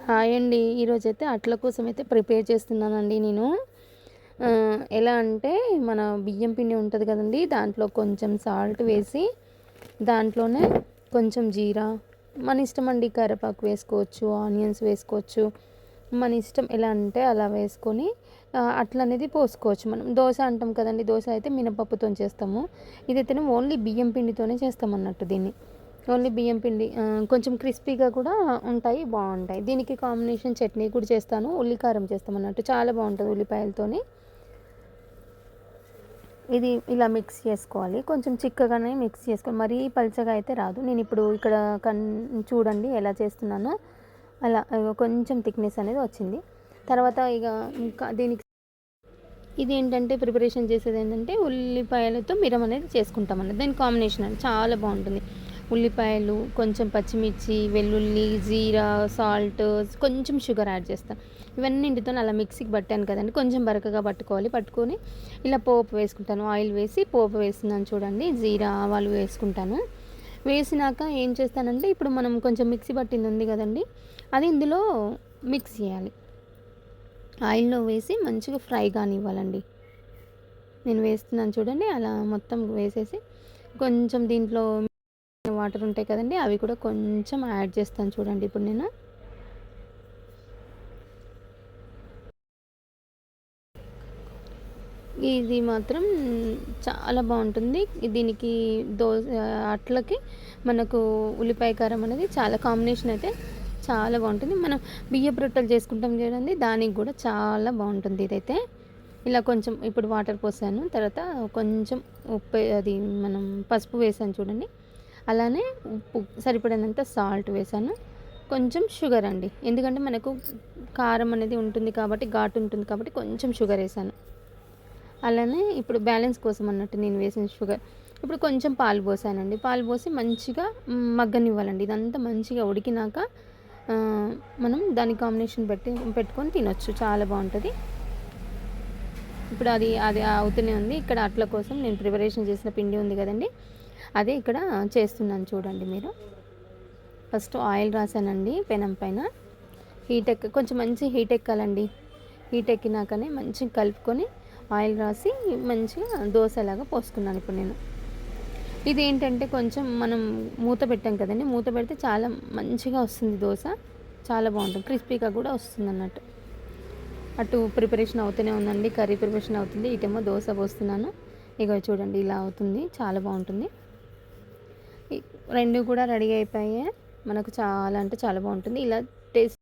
Hi అండి. ఈరోజైతే అట్ల కోసం అయితే ప్రిపేర్ చేస్తున్నానండి నేను. ఎలా అంటే మన బియ్యం పిండి ఉంటది కదండీ! దాంట్లో కొంచెం సాల్ట్ వేసి, దాంట్లోనే కొంచెం జీరా, మన ఇష్టం అండి, కరివేపాకు వేసుకోవచ్చు, ఆనియన్స్ వేసుకోవచ్చు. మన ఇష్టం ఎలా అంటే అలా వేసుకొని అట్లనేది పోసుకోవచ్చు. మనం దోస అంటాం కదండీ! దోస అయితే మినపప్పుతోని చేస్తాము. ఇదైతేనే ఓన్లీ బియ్యం పిండితోనే చేస్తామన్నట్టు దీన్ని. ఓన్లీ బియ్యం పిండి కొంచెం క్రిస్పీగా కూడా ఉంటాయి, బాగుంటాయి. దీనికి కాంబినేషన్ చట్నీ కూడా చేస్తాను, ఉల్లికారం చేస్తామన్నట్టు, చాలా బాగుంటుంది ఉల్లిపాయలతోని. ఇది ఇలా మిక్స్ చేసుకోవాలి, కొంచెం చిక్కగానే మిక్స్ చేసుకోవాలి, మరీ పల్చగా అయితే రాదు. నేను ఇప్పుడు ఇక్కడ చూడండి ఎలా చేస్తున్నానో, అలా కొంచెం థిక్నెస్ అనేది వచ్చింది. తర్వాత ఇక ఇంకా దీనికి ఇది ఏంటంటే ప్రిపరేషన్ చేసేది ఏంటంటే ఉల్లిపాయలతో మిరం అనేది చేసుకుంటాం అన్నది. దాని కాంబినేషన్ అనేది చాలా బాగుంటుంది. ఉల్లిపాయలు, కొంచెం పచ్చిమిర్చి, వెల్లుల్లి, జీరా, సాల్ట్, కొంచెం షుగర్ యాడ్ చేస్తాను. ఇవన్నింటితో అలా మిక్సీకి పట్టాను కదండి, కొంచెం బరకగా పట్టుకోవాలి. పట్టుకొని ఇలా పోపు వేసుకుంటాను. ఆయిల్ వేసి పోపు వేస్తున్నాను చూడండి. జీరా, ఆవాలు వేసుకుంటాను. వేసినాక ఏం చేస్తానంటే ఇప్పుడు మనం కొంచెం మిక్సీ పట్టింది ఉంది కదండి, అది ఇందులో మిక్స్ చేయాలి. ఆయిల్లో వేసి మంచిగా ఫ్రై కానివ్వాలండి. నేను వేస్తున్నాను చూడండి, అలా మొత్తం వేసేసి కొంచెం దీంట్లో వాటర్ ఉంటాయి కదండి, అవి కూడా కొంచెం యాడ్ చేస్తాను చూడండి. ఇప్పుడు నేను ఇది మాత్రం చాలా బాగుంటుంది. దీనికి అట్లకి మనకు ఉల్లిపాయ కారం అనేది చాలా కాంబినేషన్ అయితే చాలా బాగుంటుంది. మనం బియ్యపు రొట్టెలు చేసుకుంటాం చూడండి, దానికి కూడా చాలా బాగుంటుంది ఇదైతే. ఇలా కొంచెం ఇప్పుడు వాటర్ పోసాను, తర్వాత కొంచెం ఉప్పు, అది మనం పసుపు వేసాను చూడండి, అలానే ఉప్పు సరిపడినంత సాల్ట్ వేసాను, కొంచెం షుగర్ అండి, ఎందుకంటే మనకు కారం అనేది ఉంటుంది కాబట్టి, ఘాటు ఉంటుంది కాబట్టి కొంచెం షుగర్ వేసాను. అలానే ఇప్పుడు బ్యాలెన్స్ కోసం అన్నట్టు నేను వేసిన షుగర్. ఇప్పుడు కొంచెం పాలు పోసానండి, పాలు పోసి మంచిగా మగ్గనివ్వాలండి. ఇదంతా మంచిగా ఉడికినాక మనం దాని కాంబినేషన్ పెట్టుకొని తినొచ్చు, చాలా బాగుంటుంది. ఇప్పుడు అది అది అవుతూనే ఉంది. ఇక్కడ అట్ల కోసం నేను ప్రిపరేషన్ చేసిన పిండి ఉంది కదండి, అదే ఇక్కడ చేస్తున్నాను చూడండి మీరు. ఫస్ట్ ఆయిల్ రాసానండి పెనం పైన. కొంచెం మంచి హీట్ ఎక్కాలండి. హీట్ ఎక్కినాకనే మంచిగా కలుపుకొని ఆయిల్ రాసి మంచిగా దోశలాగా పోసుకున్నాను ఇప్పుడు నేను. ఇది ఏంటంటే కొంచెం మనం మూత పెట్టాం కదండి, మూత పెడితే చాలా మంచిగా వస్తుంది దోశ, చాలా బాగుంటుంది, క్రిస్పీగా కూడా వస్తుంది అన్నట్టు. అటు ప్రిపరేషన్ అవుతూనే ఉందండి, కర్రీ ప్రిపరేషన్ అవుతుంది, ఇటేమో దోశ పోస్తున్నాను. ఇక చూడండి ఇలా అవుతుంది, చాలా బాగుంటుంది. రెండు కూడా రెడీ అయిపోయాయి మనకు, చాలా అంటే చాలా బాగుంటుంది. ఇలా టేస్ట్